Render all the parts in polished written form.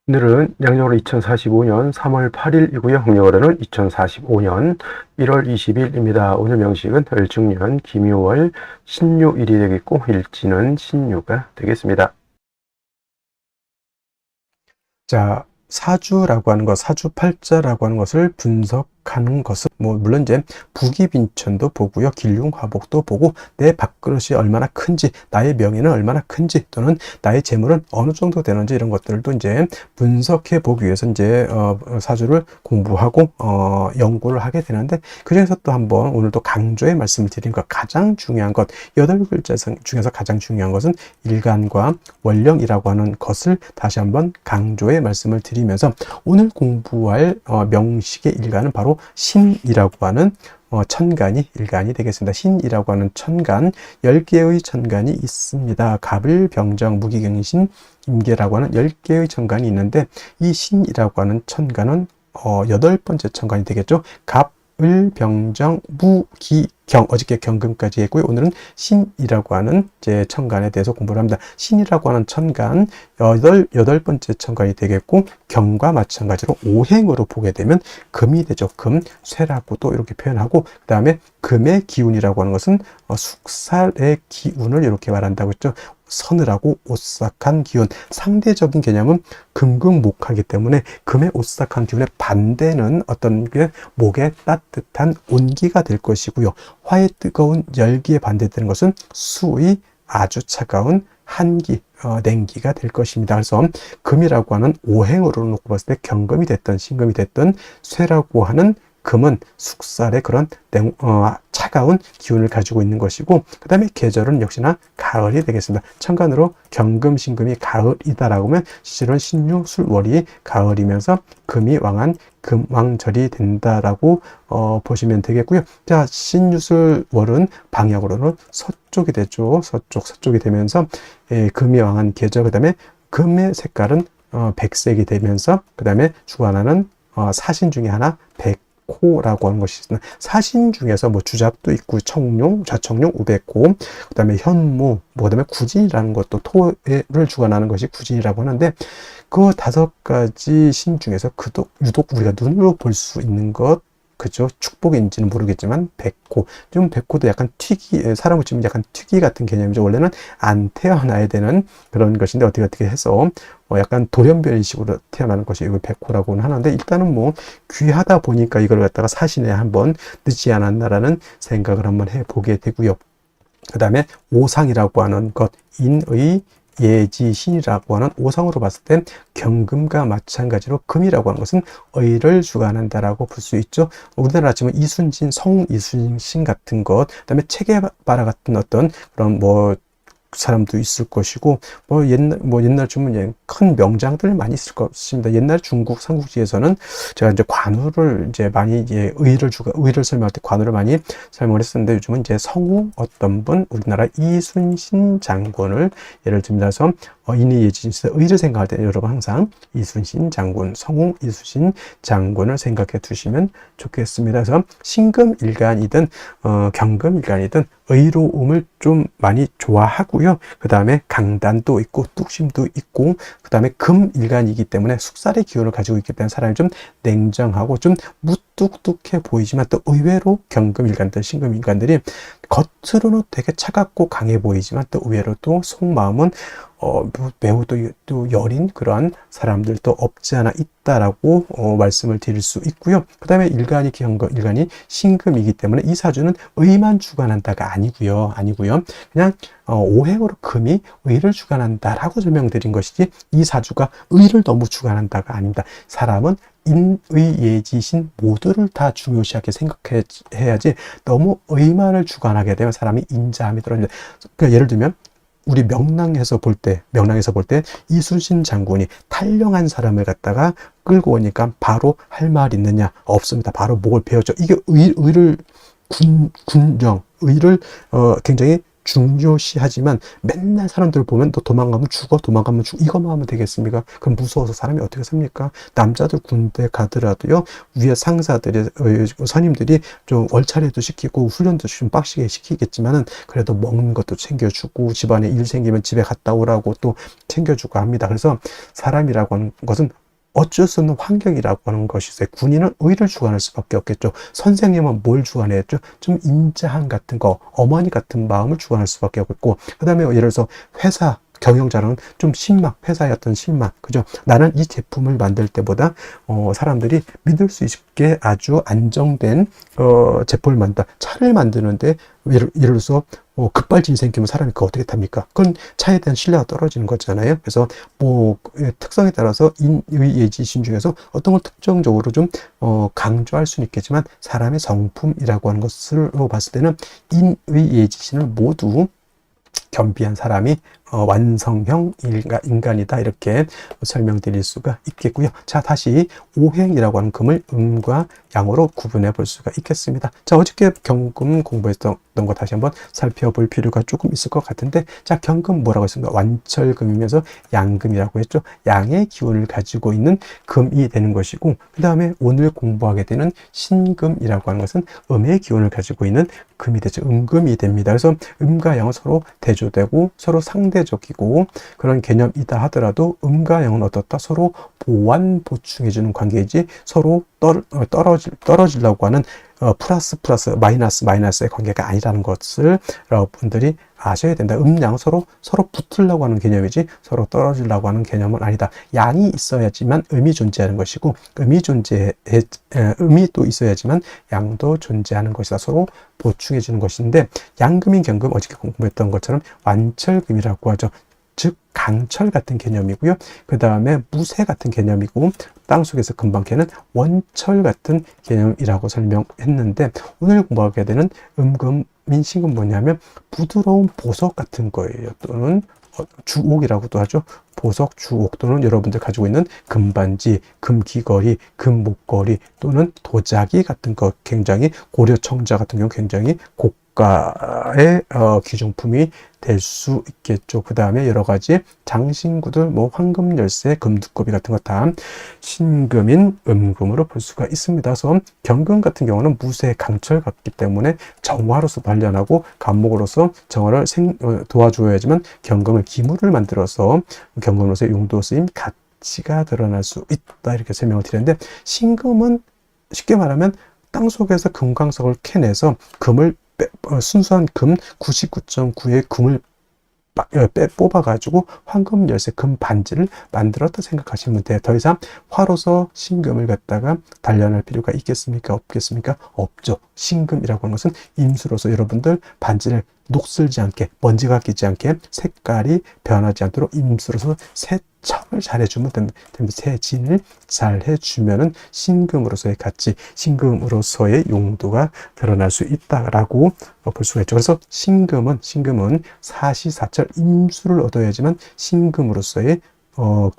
오늘은 양력으로 2045년 3월 8일이고요. 음력으로는 2045년 1월 20일입니다. 오늘 명식은 을중년, 김유월, 신유일이 되겠고 일지는 신유가 되겠습니다. 자, 사주라고 하는 것, 사주팔자라고 하는 것을 분석하는 것은 물론 이제 부기빈천도 보고요, 길흉화복도 보고 내 밥그릇이 얼마나 큰지, 나의 명예는 얼마나 큰지, 또는 나의 재물은 어느 정도 되는지 이런 것들도 이제 분석해 보기 위해서 이제 사주를 공부하고 연구를 하게 되는데, 그 중에서 또 한번 오늘 또 강조해 말씀을 드린 것, 가장 중요한 것, 8글자 중에서 가장 중요한 것은 일간과 원령이라고 하는 것을 다시 한번 강조해 말씀을 드리면서, 오늘 공부할 명식의 일간은 바로 신이라고 하는 천간이 일간이 되겠습니다. 신이라고 하는 천간, 10개의 천간이 있습니다. 갑을, 병정, 무기경신, 임계라고 하는 10개의 천간이 있는데, 이 신이라고 하는 천간은 8번째 천간이 되겠죠. 갑, 을, 병정, 무, 기, 경, 어저께 경금까지 했고요. 오늘은 신이라고 하는 이제 천간에 대해서 공부를 합니다. 신이라고 하는 천간, 여덟 번째 천간이 되겠고, 경과 마찬가지로 오행으로 보게 되면 금이 되죠. 금, 쇠라고도 이렇게 표현하고, 그 다음에 금의 기운이라고 하는 것은 숙살의 기운을 이렇게 말한다고 했죠. 서늘하고 오싹한 기운, 상대적인 개념은 금금목하기 때문에 금의 오싹한 기운의 반대는 어떤 게 목의 따뜻한 온기가 될 것이고요. 화의 뜨거운 열기에 반대되는 것은 수의 아주 차가운 한기, 냉기가 될 것입니다. 그래서 금이라고 하는 오행으로 놓고 봤을 때 경금이 됐든 신금이 됐든 쇠라고 하는 금은 숙살의 그런 차가운 기운을 가지고 있는 것이고, 그 다음에 계절은 역시나 가을이 되겠습니다. 천간으로 경금, 신금이 가을이다라고 하면 실은 신유, 술, 월이 가을이면서 금이 왕한 금왕절이 된다라고 보시면 되겠고요. 자, 신유, 술, 월은 방향으로는 서쪽이 되죠. 서쪽이 되면서 금이 왕한 계절, 그 다음에 금의 색깔은 백색이 되면서, 그 다음에 주관하는 사신 중에 하나 백호라고 하는 것이 있습니다. 사신 중에서 주잡도 있고, 청룡, 좌청룡, 우백호, 그 다음에 현무, 그 다음에 구진이라는 것도 토를 주관하는 것이 구진이라고 하는데, 그 5가지 신 중에서 유독 우리가 눈으로 볼 수 있는 것, 그죠? 축복인지는 모르겠지만 백호, 좀 백호도 약간 사람을 치면 약간 특이 같은 개념이죠. 원래는 안 태어나야 되는 그런 것인데 어떻게 해서 약간 돌연변이식으로 태어나는 것이 이걸 백호라고는 하는데, 일단은 귀하다 보니까 이걸 갖다가 사신에 한번 늦지 않았나라는 생각을 한번 해보게 되고요. 그 다음에 오상이라고 하는 것, 인의 예지신이라고 하는 오상으로 봤을 때 경금과 마찬가지로 금이라고 하는 것은 의를 주관한다라고 볼 수 있죠. 우리나라 치면 이순신, 성웅 이순신 같은 것, 그다음에 체게바라 같은 어떤 그런 사람도 있을 것이고, 옛날 주면 큰 명장들 많이 있을 것입니다. 옛날 중국 삼국지에서는 제가 이제 관우를 이제 많이 의를 설명할 때 관우를 많이 설명을 했었는데, 요즘은 이제 성우 어떤 분, 우리나라 이순신 장군을 예를 들면서 인의예지신에서 의를 생각할 때 여러분 항상 이순신 장군, 성웅 이순신 장군을 생각해 두시면 좋겠습니다. 그래서 신금일간이든 경금일간이든 의로움을 좀 많이 좋아하고요. 그 다음에 강단도 있고 뚝심도 있고, 그 다음에 금일간이기 때문에 숙살의 기운을 가지고 있기 때문에 사람이 좀 냉정하고 좀 무뚝뚝해 보이지만, 또 의외로 경금일간들, 신금일간들이 겉으로는 되게 차갑고 강해 보이지만 또 의외로 또 속마음은 매우 또 여린 그러한 사람들도 없지 않아 있다라고 말씀을 드릴 수 있고요. 그 다음에 일간이 신금이기 때문에 이 사주는 의만 주관한다가 아니고요. 그냥 오행으로 금이 의를 주관한다라고 설명드린 것이지, 이 사주가 의를 너무 주관한다가 아닙니다. 사람은 인의예지신 모두를 다 중요시하게 생각해야지, 너무 의만을 주관하게 되면 사람이 인자함이 떨어집니다. 그러니까 예를 들면 우리 명랑에서 볼 때 이순신 장군이 탈령한 사람을 갖다가 끌고 오니까 바로 할 말 있느냐? 없습니다. 바로 목을 베었죠. 이게 의를 굉장히 중요시하지만 맨날 사람들 보면 너 도망가면 죽어, 도망가면 죽어, 이것만 하면 되겠습니까? 그럼 무서워서 사람이 어떻게 삽니까? 남자들 군대 가더라도요, 위에 상사들이, 선임들이 좀 월차례도 시키고 훈련도 좀 빡시게 시키겠지만은 그래도 먹는 것도 챙겨주고 집안에 일 생기면 집에 갔다 오라고 또 챙겨주고 합니다. 그래서 사람이라고 하는 것은 어쩔 수 없는 환경이라고 하는 것이 있어요. 군인은 의를 주관할 수밖에 없겠죠. 선생님은 뭘 주관했죠? 좀 인자함 같은 거, 어머니 같은 마음을 주관할 수밖에 없겠고, 그 다음에 예를 들어서 회사 경영자는 좀 신망, 회사의 어떤 신망, 그죠? 나는 이 제품을 만들 때보다 사람들이 믿을 수 있게 아주 안정된 제품을 만든다. 차를 만드는데 예를 들어서 급발진이 생기면 사람이 그거 어떻게 탑니까? 그건 차에 대한 신뢰가 떨어지는 거잖아요. 그래서 뭐 특성에 따라서 인의예지신 중에서 어떤 걸 특정적으로 좀 강조할 수는 있겠지만 사람의 성품이라고 하는 것으로 봤을 때는 인의예지신을 모두 겸비한 사람이 완성형 인간이다, 이렇게 설명드릴 수가 있겠고요. 자, 다시 오행이라고 하는 금을 음과 양으로 구분해 볼 수가 있겠습니다. 자, 어저께 경금 공부했던 거 다시 한번 살펴볼 필요가 조금 있을 것 같은데, 자, 경금 뭐라고 했습니까? 완철금이면서 양금이라고 했죠. 양의 기운을 가지고 있는 금이 되는 것이고, 그 다음에 오늘 공부하게 되는 신금이라고 하는 것은 음의 기운을 가지고 있는 금이 되죠. 음금이 됩니다. 그래서 음과 양은 서로 대조되고 서로 상대적이고 그런 개념이다 하더라도 음과 양은 어떻다? 서로 보완 보충해주는 관계이지 서로 떨어지려고 하는 플러스 마이너스의 관계가 아니라는 것을 여러분들이 아셔야 된다. 음양 서로 붙으려고 하는 개념이지 서로 떨어지려고 하는 개념은 아니다. 양이 있어야지만 음이 존재하는 것이고 음이 또 있어야지만 양도 존재하는 것이다. 서로 보충해 주는 것인데, 양금인 경금 어저께 공부했던 것처럼 완철금이라고 하죠. 즉 강철 같은 개념이고요. 그 다음에 무쇠 같은 개념이고, 땅속에서 금방 캐는 원철 같은 개념이라고 설명했는데, 오늘 공부하게 되는 음금민신금 뭐냐면 부드러운 보석 같은 거예요. 또는 주옥이라고도 하죠. 보석, 주옥, 또는 여러분들 가지고 있는 금반지, 금귀걸이, 금목걸이, 또는 도자기 같은 거, 굉장히 고려청자 같은 경우 굉장히 고가의 귀중품이 될 수 있겠죠. 그 다음에 여러 가지 장신구들, 뭐 황금 열쇠, 금두꺼비 같은 거 다 신금인 음금으로 볼 수가 있습니다. 그래서 경금 같은 경우는 무쇠, 강철 같기 때문에 정화로서 단련하고 간목으로서 정화를 도와줘야지만 경금을 기물을 만들어서 경금으로서의 용도 쓰임 가치가 드러날 수 있다, 이렇게 설명을 드렸는데, 신금은 쉽게 말하면 땅속에서 금광석을 캐내서 금을 순수한 금 99.9의 금을 뽑아가지고 황금 열쇠 금 반지를 만들었다 생각하시면 돼요. 더 이상 화로서 신금을 갖다가 단련할 필요가 있겠습니까? 없겠습니까? 없죠. 신금이라고 하는 것은 임수로서 여러분들 반지를 녹슬지 않게, 먼지가 끼지 않게, 색깔이 변하지 않도록 임수로서 세척을 잘 해주면 됩니다. 세진을 잘 해주면은 신금으로서의 가치, 신금으로서의 용도가 드러날 수 있다라고 볼 수가 있죠. 그래서 신금은 사시사철 임수를 얻어야지만 신금으로서의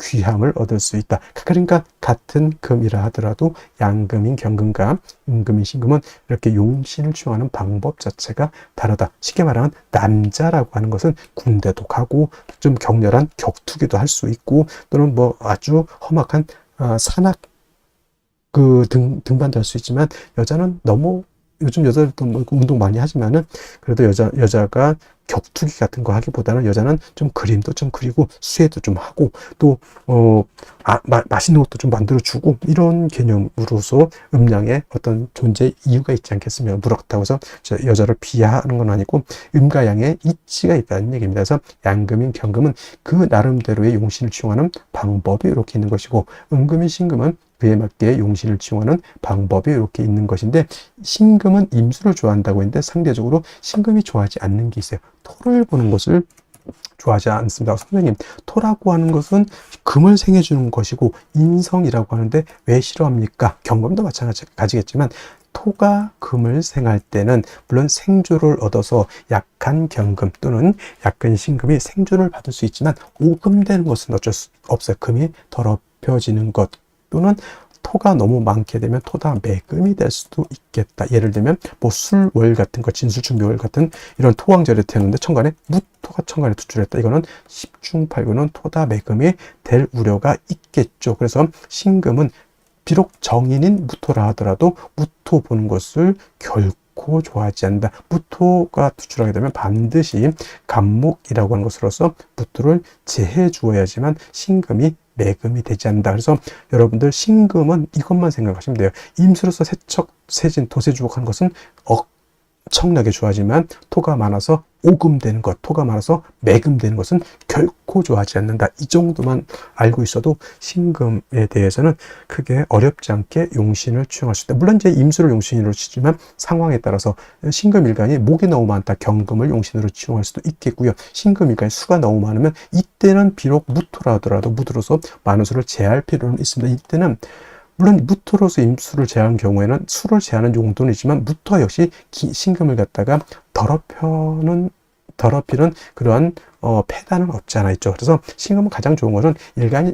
귀함을 얻을 수 있다. 그러니까 같은 금이라 하더라도 양금인 경금과 음금인 신금은 이렇게 용신을 취용하는 방법 자체가 다르다. 쉽게 말하면 남자라고 하는 것은 군대도 가고 좀 격렬한 격투기도 할 수 있고, 또는 뭐 아주 험악한 산악 등반도 할 수 있지만, 여자는 너무, 요즘 여자들도 뭐 운동 많이 하지만은 그래도 여자가 격투기 같은 거 하기보다는 여자는 좀 그림도 좀 그리고 수혜도 좀 하고 또 맛있는 것도 좀 만들어 주고, 이런 개념으로서 음양의 어떤 존재 이유가 있지 않겠으면, 그렇다고 해서 여자를 비하하는 건 아니고 음과 양의 이치가 있다는 얘기입니다. 그래서 양금인 경금은 그 나름대로의 용신을 취용하는 방법이 이렇게 있는 것이고, 음금인 신금은 그에 맞게 용신을 취용하는 방법이 이렇게 있는 것인데, 신금은 임수를 좋아한다고 했는데 상대적으로 신금이 좋아하지 않는 게 있어요. 토를 보는 것을 좋아하지 않습니다. 선생님, 토라고 하는 것은 금을 생해주는 것이고 인성이라고 하는데 왜 싫어합니까? 경금도 마찬가지겠지만 토가 금을 생할 때는 물론 생조를 얻어서 약한 경금 또는 약한 신금이 생조를 받을 수 있지만 오금되는 것은 어쩔 수 없어요. 금이 더럽혀지는 것, 또는 토가 너무 많게 되면 토다 매금이 될 수도 있겠다. 예를 들면 뭐 술월 같은 거, 진술충묘월 같은 이런 토왕절에 태우는데 천간에 무토가 천간에 투출했다. 이거는 10중 8구는 토다 매금이 될 우려가 있겠죠. 그래서 신금은 비록 정인인 무토라 하더라도 무토 보는 것을 결코 좋아하지 않는다. 무토가 투출하게 되면 반드시 간목이라고 하는 것으로서 무토를 제해 주어야지만 신금이 매금이 되지 않는다. 그래서 여러분들 신금은 이것만 생각하시면 돼요. 임수로서 세척, 세진, 도세주곡 하는 것은 엄청나게 좋아하지만 토가 많아서 오금되는 것, 토가 많아서 매금되는 것은 결코 좋아하지 않는다. 이 정도만 알고 있어도 신금에 대해서는 크게 어렵지 않게 용신을 취용할 수 있다. 물론 이제 임수를 용신으로 치지만 상황에 따라서 신금일간이 목이 너무 많다. 경금을 용신으로 취용할 수도 있겠고요. 신금일간이 수가 너무 많으면 이때는 비록 무토라 하더라도 무토로서 많은 수를 제할 필요는 있습니다. 이때는 물론 무토로서 임수를 제한 경우에는 수를 제하는 용도는 있지만 무토 역시 신금을 갖다가 더럽히는 그러한 폐단은 없지 않아 있죠. 그래서 신금은 가장 좋은 것은 일간이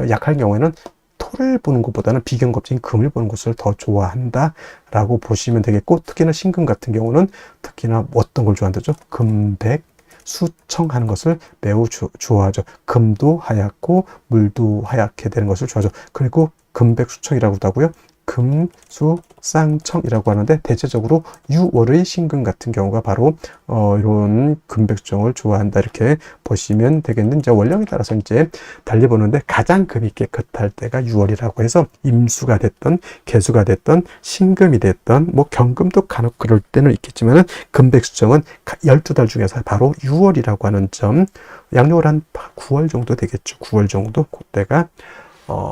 약할 경우에는 토를 보는 것보다는 비경겁적인 금을 보는 것을 더 좋아한다라고 보시면 되겠고, 특히나 신금 같은 경우는 특히나 어떤 걸 좋아한다죠? 금백 수청하는 것을 매우 좋아하죠. 금도 하얗고 물도 하얗게 되는 것을 좋아하죠. 그리고 금백수청이라고도 하고요. 금수쌍청이라고 하는데 대체적으로 유월의 신금 같은 경우가 바로 이런 금백수청을 좋아한다 이렇게 보시면 되겠는데, 이제 원령에 따라서 이제 달리보는데 가장 금이 깨끗할 때가 유월이라고 해서 임수가 됐던 개수가 됐던 신금이 됐던 뭐 경금도 간혹 그럴 때는 있겠지만은 금백수청은 12달 중에서 바로 유월이라고 하는 점, 양력을 한 9월 정도 되겠죠. 9월 정도 그때가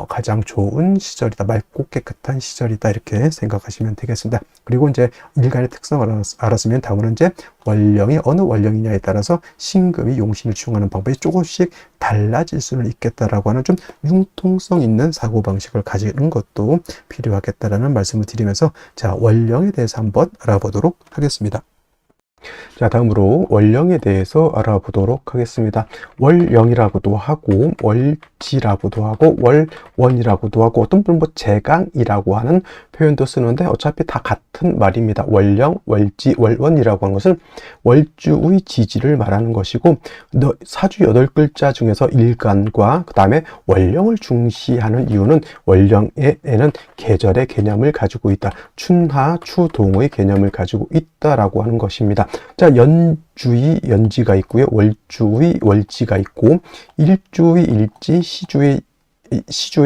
가장 좋은 시절이다. 맑고 깨끗한 시절이다. 이렇게 생각하시면 되겠습니다. 그리고 이제 일간의 특성을 알았으면 다음은 이제 원령이 어느 원령이냐에 따라서 신금이 용신을 취용하는 방법이 조금씩 달라질 수는 있겠다라고 하는 좀 융통성 있는 사고방식을 가지는 것도 필요하겠다라는 말씀을 드리면서 자, 원령에 대해서 한번 알아보도록 하겠습니다. 자, 다음으로 원령에 대해서 알아보도록 하겠습니다. 월령이라고도 하고 월지라고도 하고 월원이라고도 하고 어떤 분은 뭐 제강이라고 하는 표현도 쓰는데 어차피 다 같은 말입니다. 월령, 월지, 월원이라고 하는 것은 월주의 지지를 말하는 것이고, 사주 8글자 중에서 일간과 그 다음에 월령을 중시하는 이유는 월령에는 계절의 개념을 가지고 있다. 춘하, 추동의 개념을 가지고 있다라고 하는 것입니다. 자, 연주의 연지가 있고요. 월주의 월지가 있고, 일주의 일지, 시주의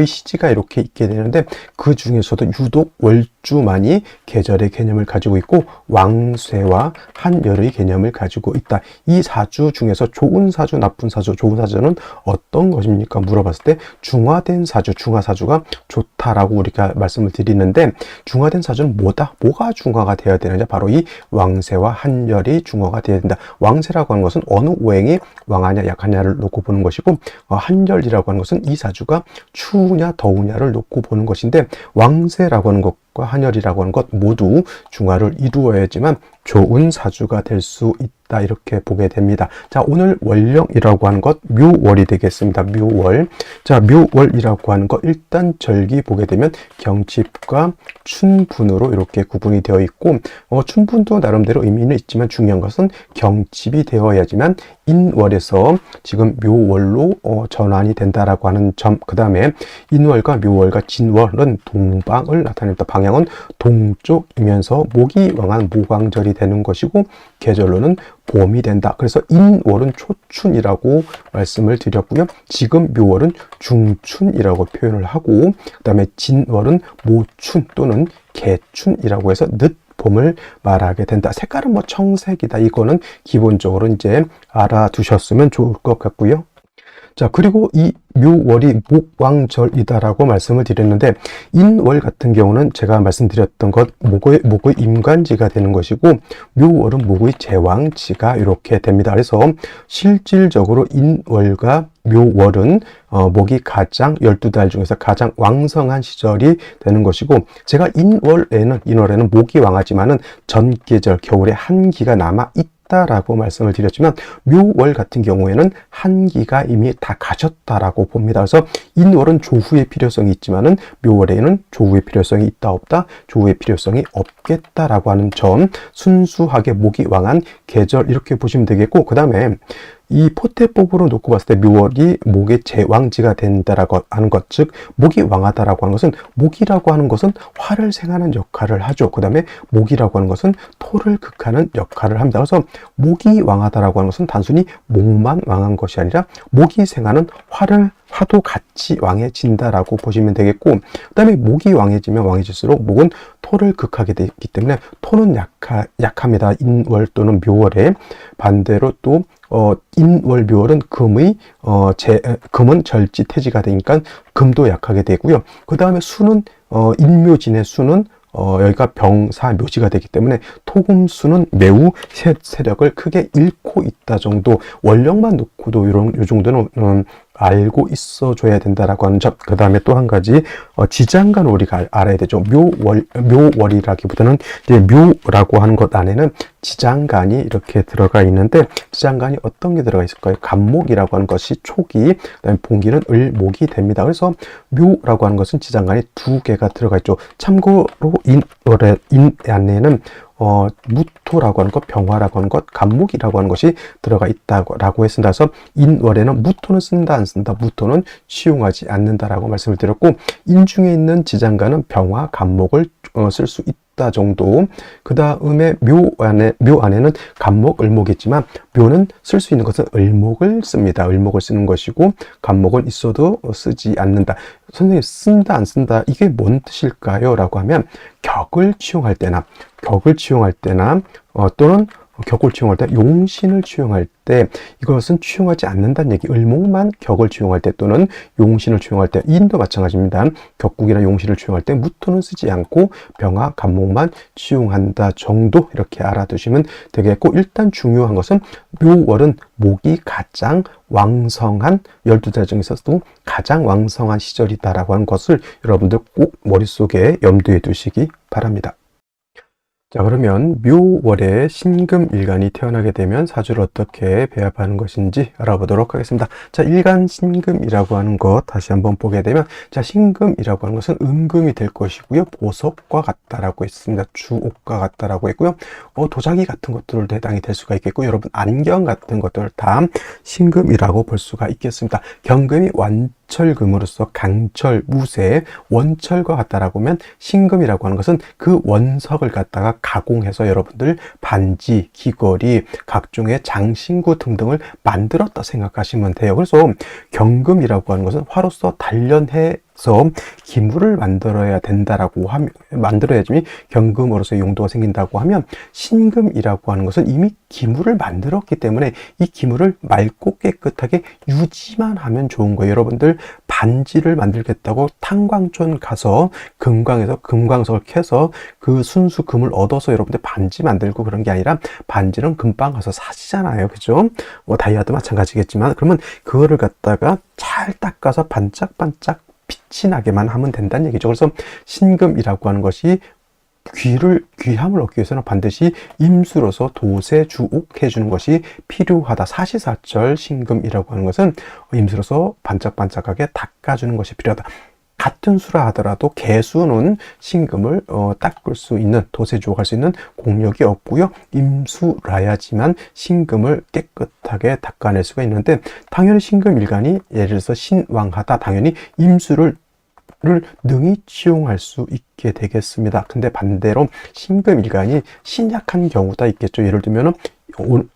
시지가 이렇게 있게 되는데, 그 중에서도 유독 월주만이 계절의 개념을 가지고 있고 왕쇠와 한열의 개념을 가지고 있다. 이 사주 중에서 좋은 사주, 나쁜 사주, 좋은 사주는 어떤 것입니까? 물어봤을 때 중화된 사주, 중화사주가 좋다라고 우리가 말씀을 드리는데, 중화된 사주는 뭐다? 뭐가 중화가 되어야 되느냐? 바로 이 왕쇠와 한열이 중화가 되어야 된다. 왕쇠라고 하는 것은 어느 오행이 왕하냐 약하냐를 놓고 보는 것이고, 한열이라고 하는 것은 이 사주가 추우냐 더우냐를 놓고 보는 것인데, 왕쇠라고 하는 것과 한열이라고 하는 것 모두 중화를 이루어야지만 좋은 사주가 될 수 있다, 이렇게 보게 됩니다. 자, 오늘 월령이라고 하는 것 묘월이 되겠습니다. 묘월. 자, 묘월이라고 하는 것 일단 절기 보게 되면 경칩과 춘분으로 이렇게 구분이 되어 있고, 춘분도 나름대로 의미는 있지만 중요한 것은 경칩이 되어야지만 인월에서 지금 묘월로 전환이 된다라고 하는 점. 그 다음에 인월과 묘월과 진월은 동방을 나타냅니다. 방향은 동쪽이면서 목이 왕한 모광절이 되는 것이고, 계절로는 봄이 된다. 그래서 인월은 초춘이라고 말씀을 드렸고요. 지금 묘월은 중춘이라고 표현을 하고, 그 다음에 진월은 모춘 또는 개춘이라고 해서 늦 봄을 말하게 된다. 색깔은 뭐 청색이다. 이거는 기본적으로 이제 알아두셨으면 좋을 것 같고요. 자, 그리고 이 묘월이 목왕절이다라고 말씀을 드렸는데, 인월 같은 경우는 제가 말씀드렸던 것 목의 임관지가 되는 것이고, 묘월은 목의 제왕지가 이렇게 됩니다. 그래서 실질적으로 인월과 묘월은 목이 가장 12달 중에서 가장 왕성한 시절이 되는 것이고, 제가 인월에는 목이 왕하지만은 전계절 겨울에 한기가 남아 있다라고 말씀을 드렸지만 묘월 같은 경우에는 한기가 이미 다 가셨다라고 봅니다. 그래서 인월은 조후의 필요성이 있지만은 묘월에는 조후의 필요성이 있다 없다, 조후의 필요성이 없겠다라고 하는 점, 순수하게 목이 왕한 계절 이렇게 보시면 되겠고, 그 다음에 이 포태법으로 놓고 봤을 때 묘월이 목의 제왕지가 된다라고 하는 것, 즉 목이 왕하다라고 하는 것은, 목이라고 하는 것은 화를 생하는 역할을 하죠. 그 다음에 목이라고 하는 것은 토를 극하는 역할을 합니다. 그래서 목이 왕하다라고 하는 것은 단순히 목만 왕한 것이 아니라 목이 생하는 화도 같이 왕해진다라고 보시면 되겠고, 그 다음에 목이 왕해질수록 목은 토를 극하게 되기 때문에 토는 약합니다. 인월 또는 묘월에. 반대로 또 인월 묘월은 금은 절지태지가 되니까 금도 약하게 되고요. 그 다음에 수는 인묘진의 수는 여기가 병사 묘지가 되기 때문에 토금수는 매우 세력을 크게 잃고 있다 정도, 원령만 놓고도 요 정도는 알고 있어줘야 된다라고 하는 점. 그 다음에 또 한 가지, 지장간을 우리가 알아야 되죠. 묘월이라기보다는 이제 묘라고 하는 것 안에는 지장간이 이렇게 들어가 있는데, 지장간이 어떤 게 들어가 있을까요? 간목이라고 하는 것이 초기, 그다음에 봉기는 을목이 됩니다. 그래서 묘라고 하는 것은 지장간이 2개가 들어가 있죠. 참고로 인 안에는 무토라고 하는 것, 병화라고 하는 것, 간목이라고 하는 것이 들어가 있다고 했습니다. 그래서 인월에는 무토는 쓴다 안 쓴다, 무토는 취용하지 않는다라고 말씀을 드렸고, 인중에 있는 지장간은 병화, 간목을 쓸 수 있다 정도. 그 다음에 묘 안에는 간목, 을목이 있지만 묘는 쓸 수 있는 것은 을목을 씁니다. 을목을 쓰는 것이고, 간목은 있어도 쓰지 않는다. 선생님, 쓴다 안 쓴다, 이게 뭔 뜻일까요? 라고 하면 격을 취용할 때나 또는 격을 취용할 때, 용신을 취용할 때 이것은 취용하지 않는다는 얘기. 을목만 격을 취용할 때 또는 용신을 취용할 때, 인도 마찬가지입니다. 격국이나 용신을 취용할 때 무토는 쓰지 않고 병화, 간목만 취용한다 정도, 이렇게 알아두시면 되겠고, 일단 중요한 것은 묘월은 목이 가장 왕성한, 12달 중에서도 가장 왕성한 시절이다라고 하는 것을 여러분들 꼭 머릿속에 염두에 두시기 바랍니다. 자, 그러면 묘월에 신금일간이 태어나게 되면 사주를 어떻게 배합하는 것인지 알아보도록 하겠습니다. 자, 일간 신금이라고 하는 것 다시 한번 보게 되면, 자, 신금이라고 하는 것은 음금이 될 것이고요. 보석과 같다라고 했습니다. 주옥과 같다라고 했고요. 도자기 같은 것들도 해당이 될 수가 있겠고, 여러분 안경 같은 것들 다 신금이라고 볼 수가 있겠습니다. 경금이 완철금으로서 강철, 무쇠, 원철과 같다라고 하면, 신금이라고 하는 것은 그 원석을 갖다가 가공해서 여러분들 반지, 귀걸이, 각종의 장신구 등등을 만들었다 생각하시면 돼요. 그래서 경금이라고 하는 것은 화로서 단련해서 기물을 만들어야 된다라고 하면, 만들어야지 경금으로서의 용도가 생긴다고 하면, 신금이라고 하는 것은 이미 기물을 만들었기 때문에 이 기물을 맑고 깨끗하게 유지만 하면 좋은 거예요. 여러분들 반지를 만들겠다고 탄광촌 가서 금광에서 금광석을 캐서 그 순수 금을 얻어서 여러분들 반지 만들고 그런 게 아니라, 반지는 금방 가서 사시잖아요. 그죠? 다이아도 마찬가지겠지만, 그러면 그거를 갖다가 잘 닦아서 반짝반짝 빛이 나게만 하면 된다는 얘기죠. 그래서 신금이라고 하는 것이 귀함을 얻기 위해서는 반드시 임수로서 도세 주옥 해주는 것이 필요하다. 사시사철 신금이라고 하는 것은 임수로서 반짝반짝하게 닦아주는 것이 필요하다. 같은 수라 하더라도 개수는 신금을 닦을 수 있는, 도세 주옥할 수 있는 공력이 없고요. 임수라야지만 신금을 깨끗하게 닦아낼 수가 있는데, 당연히 신금일간이 예를 들어서 신왕하다, 당연히 임수를 능히 취용할 수 있게 되겠습니다. 근데 반대로 신금일간이 신약한 경우가 있겠죠. 예를 들면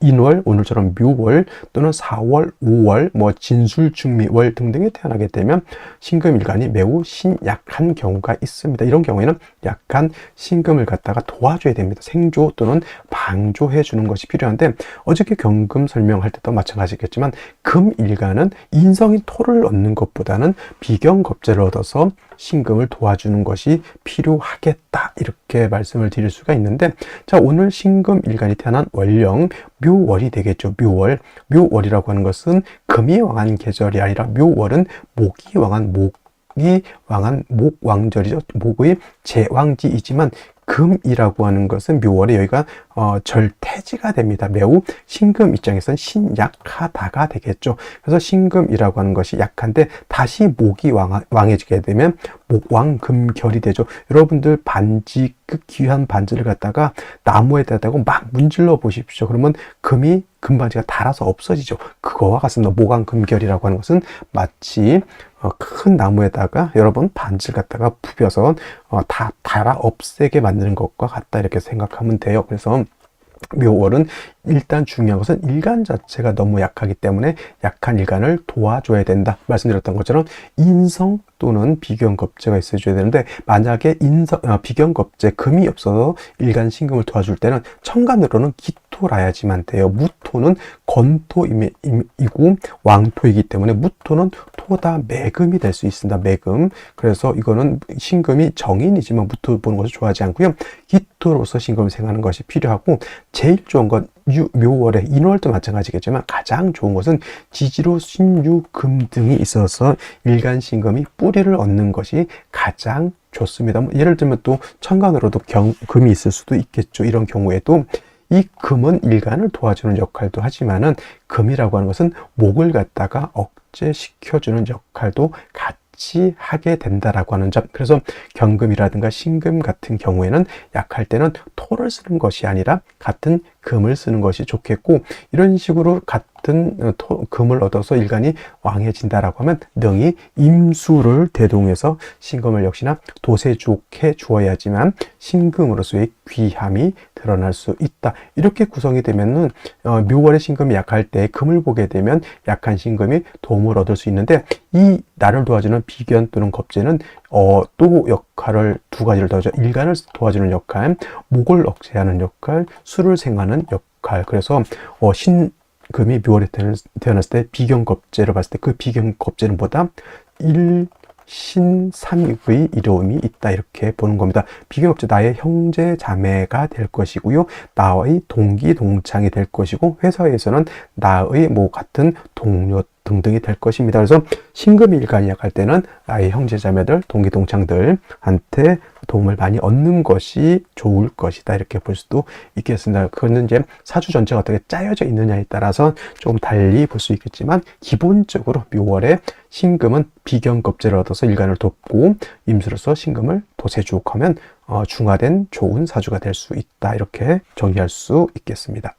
인월, 오늘처럼 묘월 또는 4월, 5월, 진술, 중미월 등등에 태어나게 되면 신금일간이 매우 신약한 경우가 있습니다. 이런 경우에는 약간 신금을 갖다가 도와줘야 됩니다. 생조 또는 방조해 주는 것이 필요한데, 어저께 경금 설명할 때도 마찬가지겠지만, 금일간은 인성인 토를 얻는 것보다는 비경겁제를 얻어서 신금을 도와주는 것이 필요하겠다, 이렇게 말씀을 드릴 수가 있는데, 자, 오늘 신금일간이 태어난 월령 묘월이 되겠죠. 묘월이라고 하는 것은 금이 왕한 계절이 아니라, 묘월은 목이 왕한 목왕절이죠. 목의 제왕지이지만, 금이라고 하는 것은 묘월에 여기가 절퇴지가 됩니다. 매우 신금 입장에서는 신약하다가 되겠죠. 그래서 신금이라고 하는 것이 약한데 다시 목이 왕해지게 되면 목왕금결이 되죠. 여러분들 반지, 귀한 반지를 갖다가 나무에 대다고 막 문질러 보십시오. 그러면 금반지가 닳아서 없어지죠. 그거와 같습니다. 목왕금결이라고 하는 것은 마치 큰 나무에다가 여러분 반지를 갖다가 부벼서 다 닳아 없애게 만드는 것과 같다, 이렇게 생각하면 돼요. 그래서 묘월은 일단 중요한 것은 일간 자체가 너무 약하기 때문에 약한 일간을 도와줘야 된다. 말씀드렸던 것처럼 인성 또는 비견겁재가 있어줘야 되는데, 만약에 비견겁재, 금이 없어서 일간 신금을 도와줄 때는 천간으로는 기토라야지만 돼요. 무토는 건토이고 왕토이기 때문에 무토는 토다 매금이 될 수 있습니다. 매금. 그래서 이거는 신금이 정인이지만 무토 보는 것을 좋아하지 않고요. 기토로서 신금을 생각하는 것이 필요하고, 제일 좋은 건 묘월에 인월도 마찬가지겠지만 가장 좋은 것은 지지로 신유금 등이 있어서 일간신금이 뿌리를 얻는 것이 가장 좋습니다. 예를 들면 또 천간으로도 금이 있을 수도 있겠죠. 이런 경우에도 이 금은 일간을 도와주는 역할도 하지만은 금이라고 하는 것은 목을 갖다가 억제시켜주는 역할도 같이 하게 된다라고 하는 점. 그래서 경금이라든가 신금 같은 경우에는 약할 때는 토를 쓰는 것이 아니라 같은 금을 쓰는 것이 좋겠고, 이런 식으로 같은 금을 얻어서 일간이 왕해진다라고 하면 능히 임수를 대동해서 신금을 역시나 도세 좋게 주어야지만 신금으로서의 귀함이 드러날 수 있다. 이렇게 구성이 되면은 묘월의 신금이 약할 때 금을 보게 되면 약한 신금이 도움을 얻을 수 있는데, 이 나를 도와주는 비견 또는 겁재는 또 역할을 두 가지를 도와줘. 일간을 도와주는 역할, 목을 억제하는 역할, 수를 생하는 역할. 그래서 신금이 묘월에 태어났을 때 비견겁재를 봤을 때 그 비견겁재는 보다 일신삼육의 이로움이 있다, 이렇게 보는 겁니다. 비견겁재, 나의 형제 자매가 될 것이고요. 나의 동기 동창이 될 것이고, 회사에서는 나의 같은 동료 등등이 될 것입니다. 그래서 신금이 일간이 약할 때는 나의 형제자매들, 동기동창들한테 도움을 많이 얻는 것이 좋을 것이다, 이렇게 볼 수도 있겠습니다. 그거는 이제 사주 전체가 어떻게 짜여져 있느냐에 따라서 조금 달리 볼 수 있겠지만, 기본적으로 묘월에 신금은 비견겁재를 얻어서 일간을 돕고, 임수로서 신금을 도세주옥하면 중화된 좋은 사주가 될 수 있다, 이렇게 정의할 수 있겠습니다.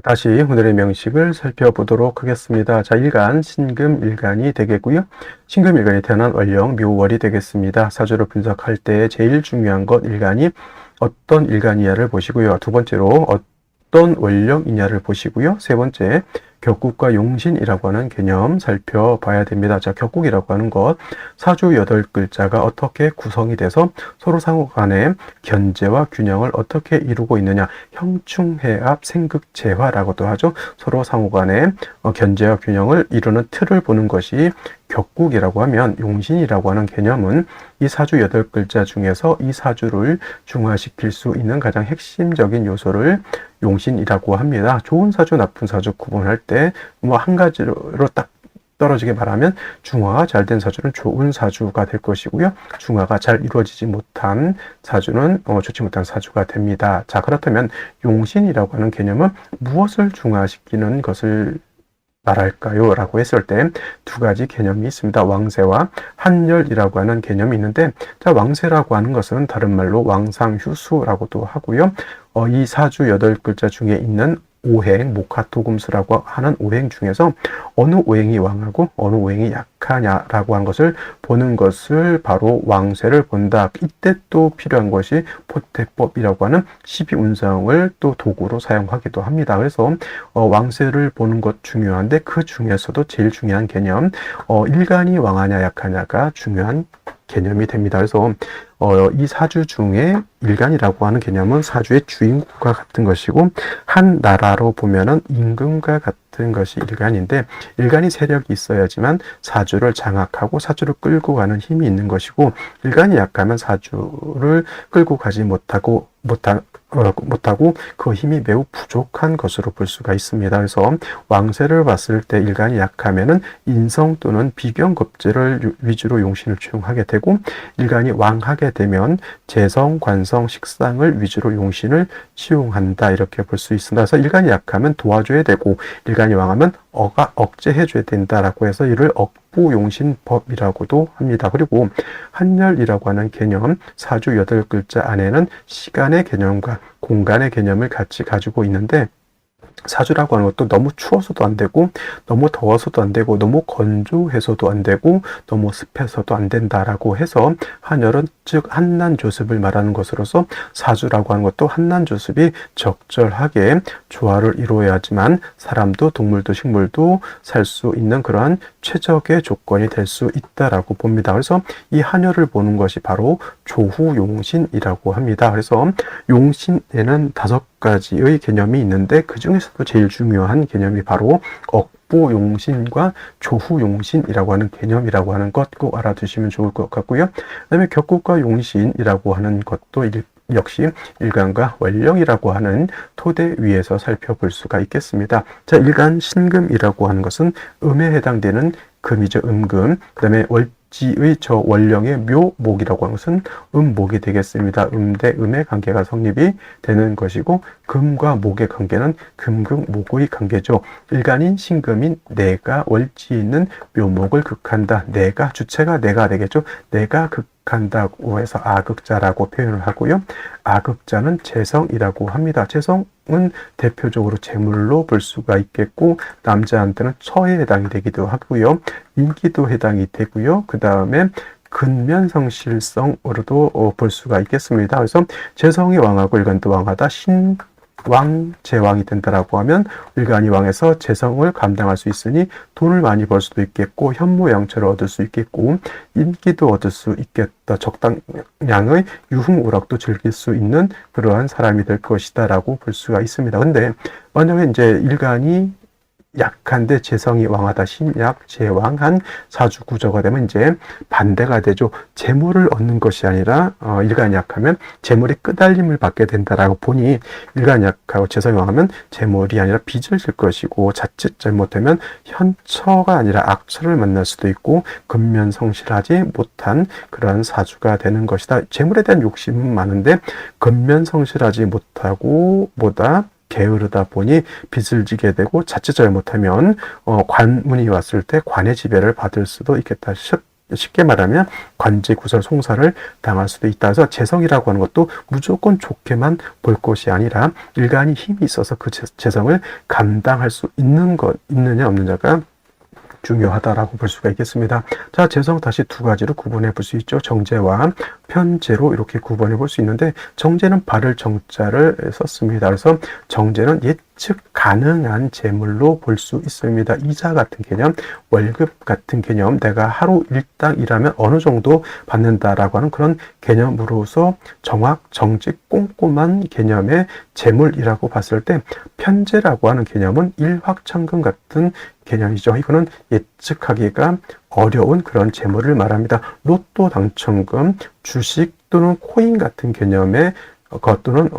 다시 오늘의 명식을 살펴보도록 하겠습니다. 자, 일간, 신금 일간이 되겠고요. 신금 일간이 태어난 월령, 묘월이 되겠습니다. 사주를 분석할 때 제일 중요한 것, 일간이 어떤 일간이냐를 보시고요. 두 번째로 어떤 월령이냐를 보시고요. 세 번째, 격국과 용신이라고 하는 개념 살펴봐야 됩니다. 자, 격국이라고 하는 것, 사주 8글자가 어떻게 구성이 돼서 서로 상호 간의 견제와 균형을 어떻게 이루고 있느냐, 형충해압 생극재화라고도 하죠. 서로 상호 간의 견제와 균형을 이루는 틀을 보는 것이 격국이라고 하면, 용신이라고 하는 개념은 이 사주 8글자 중에서 이 사주를 중화시킬 수 있는 가장 핵심적인 요소를 용신이라고 합니다. 좋은 사주, 나쁜 사주 구분할 때 한 가지로 딱 떨어지게 말하면, 중화가 잘 된 사주는 좋은 사주가 될 것이고요. 중화가 잘 이루어지지 못한 사주는 좋지 못한 사주가 됩니다. 자, 그렇다면 용신이라고 하는 개념은 무엇을 중화시키는 것을 말할까요? 라고 했을 때 두 가지 개념이 있습니다. 왕세와 한열이라고 하는 개념이 있는데, 자, 왕세라고 하는 것은 다른 말로 왕상휴수라고도 하고요. 이 사주 8글자 중에 있는 오행, 목화토금수라고 하는 오행 중에서 어느 오행이 왕하고 어느 오행이 약하냐라고 하는 것을 보는 것을 바로 왕세를 본다. 이때 또 필요한 것이 포태법이라고 하는 12운성을 또 도구로 사용하기도 합니다. 그래서 왕세를 보는 것 중요한데, 그 중에서도 제일 중요한 개념, 일간이 왕하냐 약하냐가 중요한 개념이 됩니다. 그래서 이 사주 중에 일간이라고 하는 개념은 사주의 주인공과 같은 것이고, 한 나라로 보면은 임금과 같은 것이 일간인데, 일간이 세력이 있어야지만 사주를 장악하고 사주를 끌고 가는 힘이 있는 것이고, 일간이 약하면 사주를 끌고 가지 못하고 못하고 그 힘이 매우 부족한 것으로 볼 수가 있습니다. 그래서 왕세를 봤을 때 일간이 약하면은 인성 또는 비견급제를 위주로 용신을 채용하게 되고, 일간이 왕하게 되면 재성, 관성, 식상을 위주로 용신을 채용한다, 이렇게 볼 수 있습니다. 그래서 일간이 약하면 도와줘야 되고, 일간이 왕하면 억제해줘야 된다라고 해서 이를 억부용신법이라고도 합니다. 그리고 한열이라고 하는 개념, 사주 8글자 안에는 시간의 개념과 공간의 개념을 같이 가지고 있는데, 사주라고 하는 것도 너무 추워서도 안 되고, 너무 더워서도 안 되고, 너무 건조해서도 안 되고, 너무 습해서도 안 된다라고 해서 한열은 즉 한난조습을 말하는 것으로서, 사주라고 하는 것도 한난조습이 적절하게 조화를 이루어야지만 사람도 동물도 식물도 살 수 있는 그러한 최적의 조건이 될 수 있다라고 봅니다. 그래서 이 한열을 보는 것이 바로 조후용신이라고 합니다. 그래서 용신에는 5가지의 개념이 있는데, 그 중에서도 제일 중요한 개념이 바로 억부용신과 조후용신이라고 하는 개념이라고 하는 것 꼭 알아두시면 좋을 것 같고요. 그 다음에 격국과 용신이라고 하는 것도 역시 일간과 원령이라고 하는 토대 위에서 살펴볼 수가 있겠습니다. 자, 일간 신금이라고 하는 것은 음에 해당되는 금이죠. 음금. 그 다음에 월지의 저 원령의 묘목이라고 하는 것은 음목이 되겠습니다. 대 음의 관계가 성립이 되는 것이고, 금과 목의 관계는 금극목의 관계죠. 일간인 신금인 내가 월지에 있는 묘목을 극한다. 내가, 주체가 내가 되겠죠. 내가 극한다고 해서 아극자라고 표현을 하고요. 아극자는 재성이라고 합니다. 재성은 대표적으로 재물로 볼 수가 있겠고, 남자한테는 처에 해당이 되기도 하고요. 인기도 해당이 되고요. 그 다음에 근면성실성으로도 볼 수가 있겠습니다. 그래서 재성이 왕하고 일간도 왕하다, 왕, 제왕이 된다라고 하면 일간이 왕에서 재성을 감당할 수 있으니 돈을 많이 벌 수도 있겠고, 현모양처를 얻을 수 있겠고, 인기도 얻을 수 있겠다, 적당량의 유흥오락도 즐길 수 있는 그러한 사람이 될 것이다 라고 볼 수가 있습니다. 근데 만약에 이제 일간이 약한데 재성이 왕하다, 신약, 제왕한 사주 구조가 되면 이제 반대가 되죠. 재물을 얻는 것이 아니라 일간이 약하면 재물이 끄달림을 받게 된다라고 보니, 일간이 약하고 재성이 왕하면 재물이 아니라 빚을 질 것이고, 자칫 잘못하면 현처가 아니라 악처를 만날 수도 있고, 근면성실하지 못한 그런 사주가 되는 것이다. 재물에 대한 욕심은 많은데 근면성실하지 못하고 보다 게으르다 보니 빚을 지게 되고, 자칫 잘못하면 관문이 왔을 때 관의 지배를 받을 수도 있겠다. 쉽게 말하면 관제구설 송사를 당할 수도 있다. 그래서 재성이라고 하는 것도 무조건 좋게만 볼 것이 아니라 일간이 힘이 있어서 그 재성을 감당할 수 있느냐 없느냐가 중요하다라고 볼 수가 있겠습니다. 자, 재성 다시 2가지로 구분해 볼 수 있죠. 정제와 편제로 이렇게 구분해 볼 수 있는데, 정제는 발을 정자를 썼습니다. 그래서 정제는 예측 가능한 재물로 볼 수 있습니다. 이자 같은 개념, 월급 같은 개념, 내가 하루 일당 일하면 어느 정도 받는다라고 하는 그런 개념으로서 정확, 정직, 꼼꼼한 개념의 재물이라고 봤을 때, 편제라고 하는 개념은 일확천금 같은 개념이죠. 이거는 예측하기가 어려운 그런 재물을 말합니다. 로또 당첨금, 주식 또는 코인 같은 개념의 것 또는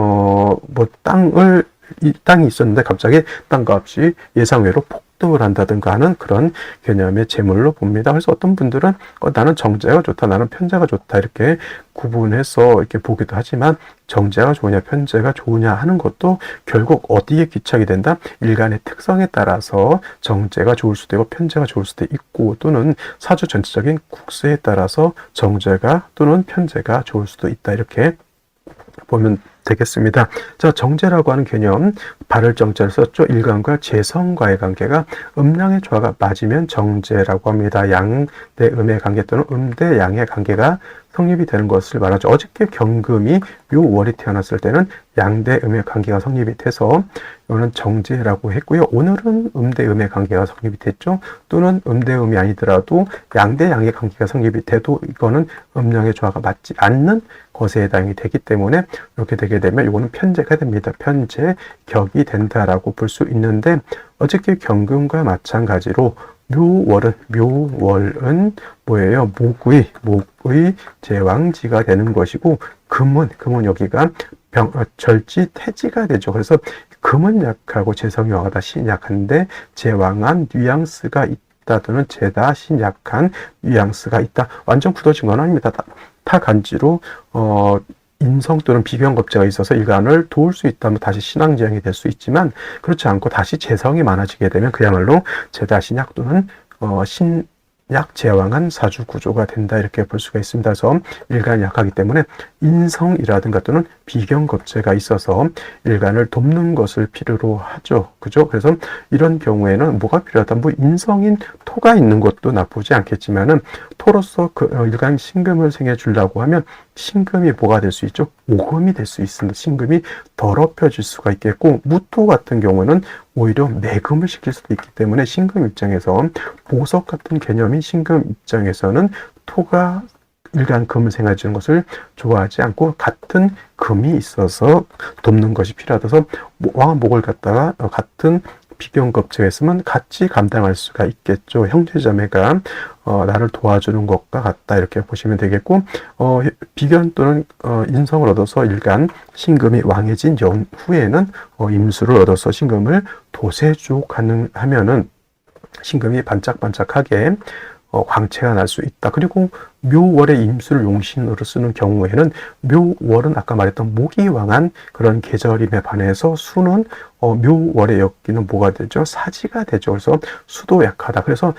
땅이 있었는데 갑자기 땅값이 예상외로 폭등을 한다든가 하는 그런 개념의 재물로 봅니다. 그래서 어떤 분들은 나는 정제가 좋다, 나는 편제가 좋다, 이렇게 구분해서 이렇게 보기도 하지만, 정제가 좋으냐 편제가 좋으냐 하는 것도 결국 어디에 귀착이 된다? 일간의 특성에 따라서 정제가 좋을 수도 있고 편제가 좋을 수도 있고, 또는 사주 전체적인 국세에 따라서 정제가 또는 편제가 좋을 수도 있다, 이렇게 보면 되겠습니다. 자, 정제라고 하는 개념, 발을 정자를 썼죠. 일간과 재성과의 관계가 음양의 조화가 맞으면 정제라고 합니다. 양 대 음의 관계 또는 대 양의 관계가 성립이 되는 것을 말하죠. 어저께 경금이 묘월이 태어났을 때는 양 대 음의 관계가 성립이 돼서 이거는 정제라고 했고요. 오늘은 대 음의 관계가 성립이 됐죠. 또는 대 음이 아니더라도 양 대 양의 관계가 성립이 돼도 이거는 음양의 조화가 맞지 않는 것에 해당이 되기 때문에 이렇게 되게 되면 이거는 편제가 됩니다. 편제, 격이 된다라고 볼 수 있는데, 어저께 경금과 마찬가지로 묘월은 뭐예요? 목의 제왕지가 되는 것이고, 금은 여기가 절지 태지가 되죠. 그래서 금은 약하고 재성이 왕하다 신 약한데 제왕한 뉘앙스가 있다 또는 제다 신 약한 뉘앙스가 있다. 완전 굳어진 건 아닙니다. 타간지로 인성 또는 비변겁제가 있어서 일간을 도울 수 있다면 다시 신앙지향이 될 수 있지만 그렇지 않고 다시 재성이 많아지게 되면 그야말로 제다 신약 또는 신약 제왕한 사주 구조가 된다 이렇게 볼 수가 있습니다. 그래서 일간이 약하기 때문에 인성이라든가 또는 비견겁제가 있어서 일간을 돕는 것을 필요로 하죠. 그죠? 그래서 이런 경우에는 뭐가 필요하다? 뭐 인성인 토가 있는 것도 나쁘지 않겠지만은 토로서 일간 신금을 생해 주려고 하면 신금이 뭐가 될 수 있죠? 오금이 될 수 있습니다. 신금이 더럽혀질 수가 있겠고 무토 같은 경우는 오히려 매금을 시킬 수도 있기 때문에 신금 입장에서 보석 같은 개념인 신금 입장에서는 토가 일간 금을 생활해주는 것을 좋아하지 않고 같은 금이 있어서 돕는 것이 필요하다서 왕한 목을 갖다가 같은 비견겁제가 있으면 같이 감당할 수가 있겠죠. 형제자매가 나를 도와주는 것과 같다 이렇게 보시면 되겠고 비견 또는 인성을 얻어서 일간 신금이 왕해진 후에는 임수를 얻어서 신금을 도세주 가능하면은 신금이 반짝반짝하게 광채가 날 수 있다. 그리고 묘월의 임수를 용신으로 쓰는 경우에는 묘월은 아까 말했던 목이 왕한 그런 계절임에 반해서 수는 묘월에 엮이는 뭐가 되죠? 사지가 되죠. 그래서 수도 약하다. 그래서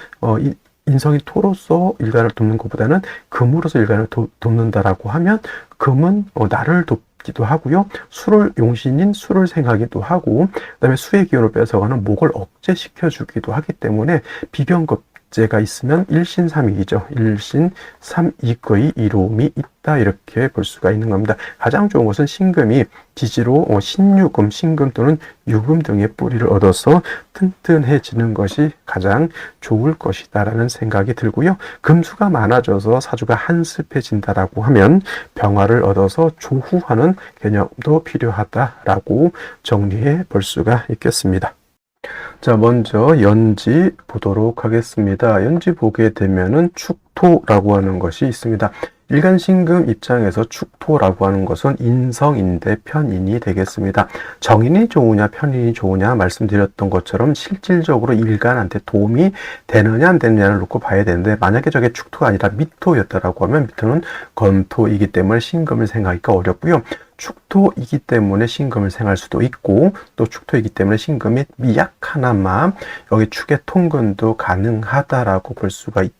인성이 토로서 일간을 돕는 것보다는 금으로서 일간을 돕는다라고 하면 금은 나를 돕기도 하고요. 수를 용신인 수를 생하기도 하고 그다음에 수의 기운을 뺏어가는 목을 억제시켜 주기도 하기 때문에 비견겁 제가 있으면 일신삼익이죠. 일신삼익의 이로움이 있다 이렇게 볼 수가 있는 겁니다. 가장 좋은 것은 신금이 지지로 신유금, 신금 또는 유금 등의 뿌리를 얻어서 튼튼해지는 것이 가장 좋을 것이다라는 생각이 들고요. 금수가 많아져서 사주가 한습해진다라고 하면 병화를 얻어서 조후하는 개념도 필요하다라고 정리해 볼 수가 있겠습니다. 자, 먼저 연지 보도록 하겠습니다. 연지 보게 되면은 축토라고 하는 것이 있습니다. 일간신금 입장에서 축토라고 하는 것은 인성인데 편인이 되겠습니다. 정인이 좋으냐 편인이 좋으냐 말씀드렸던 것처럼 실질적으로 일간한테 도움이 되느냐 안 되느냐를 놓고 봐야 되는데 만약에 저게 축토가 아니라 미토였다라고 하면 미토는 검토이기 때문에 신금을 생각하기가 어렵고요. 축토이기 때문에 신금을 생할 수도 있고 또 축토이기 때문에 신금이 미약하나마 여기 축의 통근도 가능하다라고 볼 수가 있고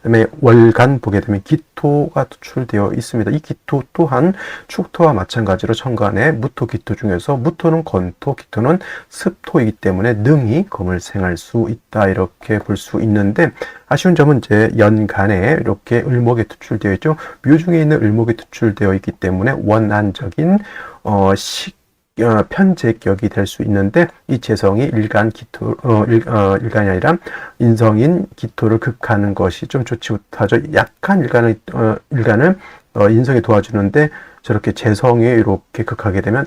그다음에 월간 보게 되면 기토가 투출되어 있습니다. 이 기토 또한 축토와 마찬가지로 천간에 무토 기토 중에서 무토는 건토 기토는 습토이기 때문에 능히 금을 생할 수 있다 이렇게 볼 수 있는데 아쉬운 점은 이제 연간에 이렇게 을목이 투출되어 있죠. 묘중에 있는 을목이 투출되어 있기 때문에 원한적인 편재격이 될 수 있는데 이 재성이 일간이 아니라 인성인 기토를 극하는 것이 좀 좋지 못하죠. 약한 일간을 인성이 도와주는데 저렇게 재성이 이렇게 극하게 되면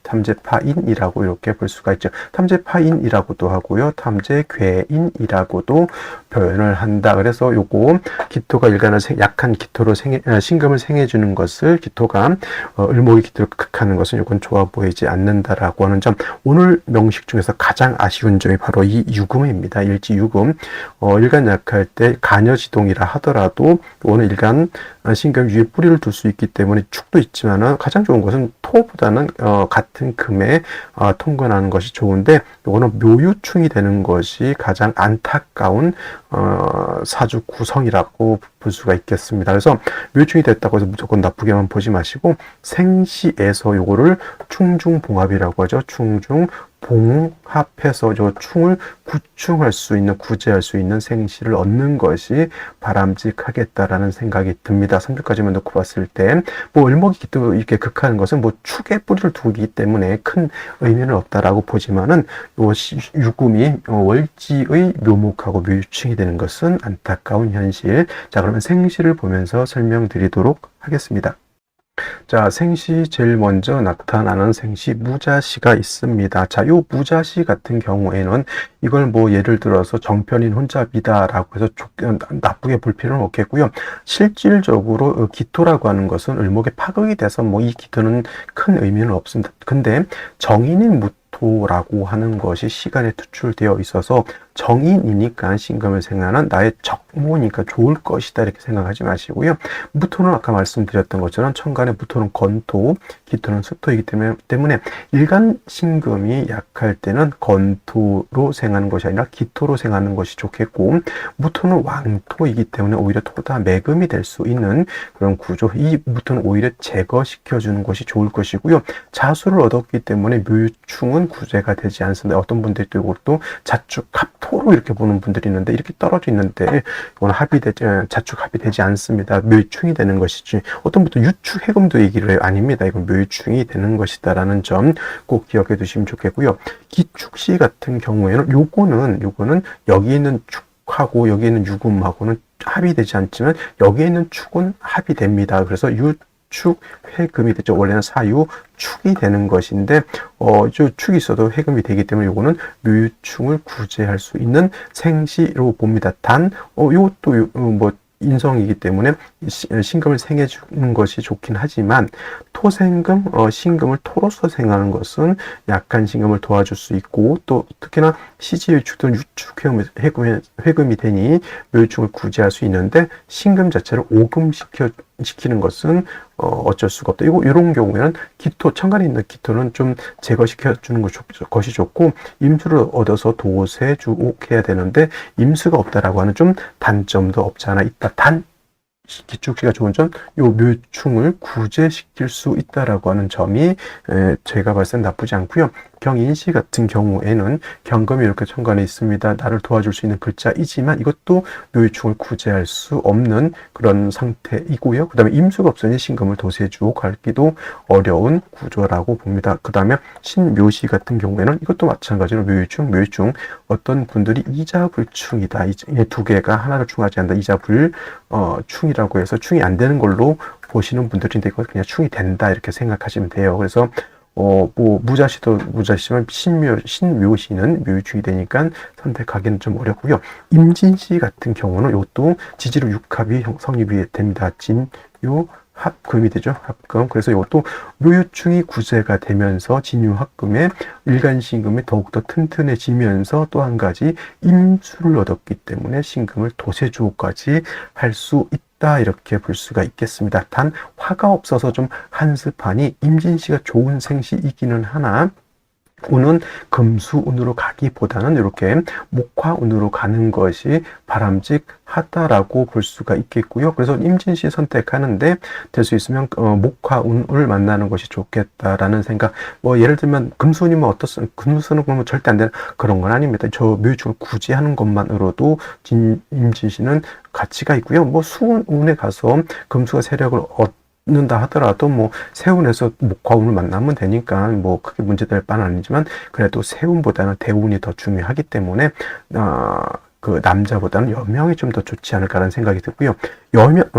탐재파인이라고 이렇게 볼 수가 있죠. 탐재파인이라고도 하고요. 탐재괴인이라고도 표현을 한다. 그래서 요거 기토가 일간을 약한 기토로 신금을 생해주는 것을 기토가 을목의 기토를 극하는 것은 요건 좋아 보이지 않는다라고 하는 점. 오늘 명식 중에서 가장 아쉬운 점이 바로 이 유금입니다. 일지유금. 일간 약할 때 간여지동이라 하더라도 오늘 일간 신금 위에 뿌리를 둘 수 있기 때문에 축도 있지만은 가장 좋은 것은 토보다는 같은 금에 통근하는 것이 좋은데 이거는 묘유충이 되는 것이 가장 안타까운 사주 구성이라고 볼 수가 있겠습니다. 그래서 묘유충이 됐다고 해서 무조건 나쁘게만 보지 마시고 생시에서 요거를 충중봉합이라고 하죠. 충중봉합해서 저 충을 구충할 수 있는 구제할 수 있는 생시를 얻는 것이 바람직하겠다라는 생각이 듭니다. 3주까지만 놓고 봤을 때 뭐 을목이 기토 이렇게 극하는 것은 뭐 축에 뿌리를 두기 때문에 큰 의미는 없다라고 보지만은 요 유금이 월지의 묘목하고 묘유충이 되는 것은 안타까운 현실. 자, 그러면 생시를 보면서 설명드리도록 하겠습니다. 자, 생시 제일 먼저 나타나는 생시 무자시가 있습니다. 자, 요 무자시 같은 경우에는 이걸 뭐 예를 들어서 정편인 혼잡이다라고 해서 나쁘게 볼 필요는 없겠고요. 실질적으로 기토라고 하는 것은 을목에 파극이 돼서 뭐 이 기토는 큰 의미는 없습니다. 근데 정인인 무토라고 하는 것이 시간에 투출되어 있어서 정인이니까 신금을 생각하는 나의 적모니까 좋을 것이다 이렇게 생각하지 마시고요. 무토는 아까 말씀드렸던 것처럼 천간에 무토는 건토, 기토는 수토이기 때문에 일간 신금이 약할 때는 건토로 생하는 것이 아니라 기토로 생하는 것이 좋겠고, 무토는 왕토이기 때문에 오히려 토다 매금이 될 수 있는 그런 구조. 이 무토는 오히려 제거시켜주는 것이 좋을 것이고요. 자수를 얻었기 때문에 묘충은 구제가 되지 않습니다. 어떤 분들이 또 이것도 자축 합토로 이렇게 보는 분들이 있는데, 이렇게 떨어져 있는데 이거는 자축 합이 되지 않습니다. 묘충이 되는 것이지. 어떤 분도 유축 해금도 얘기를 해요. 아닙니다. 이건 묘충이 되는 것이다라는 점 꼭 기억해 두시면 좋겠고요. 기축시 같은 경우에는 요거는 여기 있는 축하고 여기 있는 유금하고는 합이 되지 않지만 여기에 있는 축은 합이 됩니다. 그래서 축, 회금이 되죠. 원래는 사유, 축이 되는 것인데, 축이 있어도 회금이 되기 때문에 요거는 묘유충을 구제할 수 있는 생시로 봅니다. 단, 요것도, 인성이기 때문에 신금을 생해 주는 것이 좋긴 하지만 토생금, 신금을 토로서 생하는 것은 약한 신금을 도와줄 수 있고, 또 특히나 시지유축도 유축 회금이 되니 묘유충을 구제할 수 있는데, 신금 자체를 오금시키는 것은 어쩔 수가 없다. 이런 경우에는 천간에 있는 기토는 좀 제거시켜주는 것이 좋고, 임수를 얻어서 도세주옥해야 되는데 임수가 없다라고 하는 좀 단점도 없지 않아 있다. 단 기축시가 좋은 점, 요 묘충을 구제시킬 수 있다라고 하는 점이 제가 봤을 땐 나쁘지 않고요. 경인시 같은 경우에는 경금이 이렇게 천간에 있습니다. 나를 도와줄 수 있는 글자이지만 이것도 묘유충을 구제할 수 없는 그런 상태이고요. 그 다음에 임수가 없으니 신금을 도세주옥하기도 어려운 구조라고 봅니다. 그 다음에 신묘시 같은 경우에는 이것도 마찬가지로 묘유충 어떤 분들이 이자불충이다. 이 두 개가 하나를 충하지 않는다. 이자불충이라고 해서 충이 안 되는 걸로 보시는 분들인데 이거 그냥 충이 된다 이렇게 생각하시면 돼요. 그래서 무자시도 무자시지만 신묘시는 묘유충이 되니까 선택하기는 좀 어렵고요. 임진시 같은 경우는 이것도 지지로 육합이 성립이 됩니다. 진요 합금이 되죠. 합금. 그래서 이것도 묘유충이 구제가 되면서 진유합금의 일간신금이 더욱더 튼튼해지면서 또 한 가지 임수를 얻었기 때문에 신금을 도세주옥까지 할 수 있다. 이렇게 볼 수가 있겠습니다. 단 화가 없어서 좀 한습하니 임진시가 좋은 생시이기는 하나 운은 금수운으로 가기보다는 이렇게 목화운으로 가는 것이 바람직하다라고 볼 수가 있겠고요. 그래서 임진시 선택하는데 될 수 있으면 목화운을 만나는 것이 좋겠다라는 생각. 예를 들면 금수운이면 금수는 그러면 절대 안 되는 그런 건 아닙니다. 저 묘유충을 구제하는 것만으로도 임진시는 가치가 있고요. 수운에 가서 금수가 세력을 얻는다 하더라도 세운에서 목화운을 만나면 되니까 크게 문제될 바는 아니지만 그래도 세운보다는 대운이 더 중요하기 때문에 그 남자보다는 여명이 좀 더 좋지 않을까라는 생각이 들고요.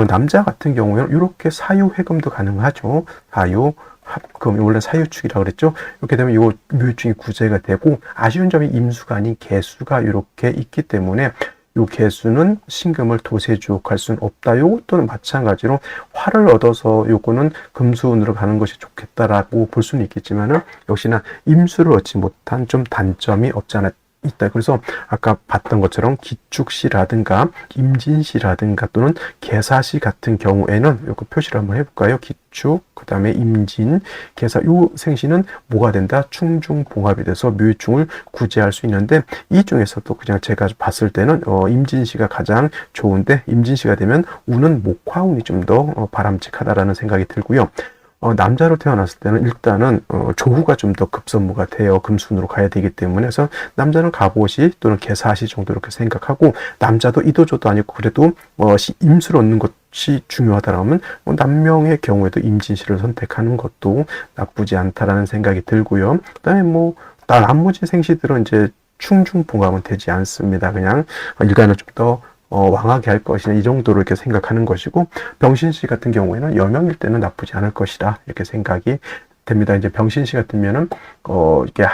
남자 같은 경우에는 이렇게 사유회금도 가능하죠. 사유 합금, 원래 사유축이라고 그랬죠. 이렇게 되면 이 묘유충이 구제가 되고, 아쉬운 점이 임수가 아닌 개수가 이렇게 있기 때문에 요 개수는 신금을 도세주옥할 수는 없다. 요것도는 마찬가지로 화를 얻어서 요거는 금수운으로 가는 것이 좋겠다라고 볼 수는 있겠지만은 역시나 임수를 얻지 못한 좀 단점이 없지 않아 있다. 그래서 아까 봤던 것처럼 기축시라든가 임진시라든가 또는 계사시 같은 경우에는 요거 표시를 한번 해볼까요? 기축, 그 다음에 임진, 계사, 요 생시는 뭐가 된다? 충중봉합이 돼서 묘유충을 구제할 수 있는데 이 중에서도 그냥 제가 봤을 때는 임진시가 가장 좋은데 임진시가 되면 운은 목화운이 좀 더 바람직하다라는 생각이 들고요. 남자로 태어났을 때는 일단은 조후가 좀 더 급선무가 돼요. 금순으로 가야 되기 때문에. 그래서 남자는 갑오시 또는 계사시 정도 이렇게 생각하고, 남자도 이도저도 아니고 그래도 임수를 얻는 것이 중요하다라면 남명의 경우에도 임진시를 선택하는 것도 나쁘지 않다라는 생각이 들고요. 그다음에 나머지 생시들은 이제 충중봉합은 되지 않습니다. 그냥 일간을 좀 더 왕하게 할 것이냐 이 정도로 이렇게 생각하는 것이고, 병신씨 같은 경우에는 여명일 때는 나쁘지 않을 것이다 이렇게 생각이 됩니다. 이제 병신씨 같으면은 이게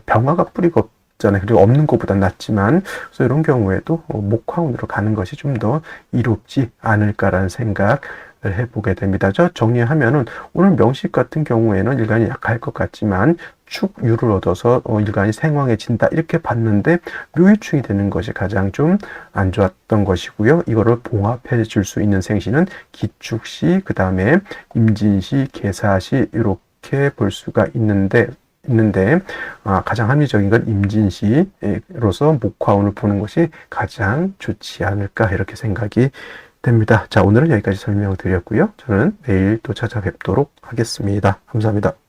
병화가 뿌리가 없잖아요. 그리고 없는 것보다 낫지만, 그래서 이런 경우에도 목화운으로 가는 것이 좀 더 이롭지 않을까라는 생각을 해보게 됩니다. 저 정리하면은 오늘 명식 같은 경우에는 일간이 약할 것 같지만 축유를 얻어서 일간이 생황해진다 이렇게 봤는데, 묘유충이 되는 것이 가장 좀 안 좋았던 것이고요. 이거를 봉합해 줄 수 있는 생시는 기축시, 그 다음에 임진시, 계사시 이렇게 볼 수가 있는데 가장 합리적인 건 임진시로서 목화운을 보는 것이 가장 좋지 않을까 이렇게 생각이 됩니다. 자, 오늘은 여기까지 설명드렸고요. 저는 내일 또 찾아뵙도록 하겠습니다. 감사합니다.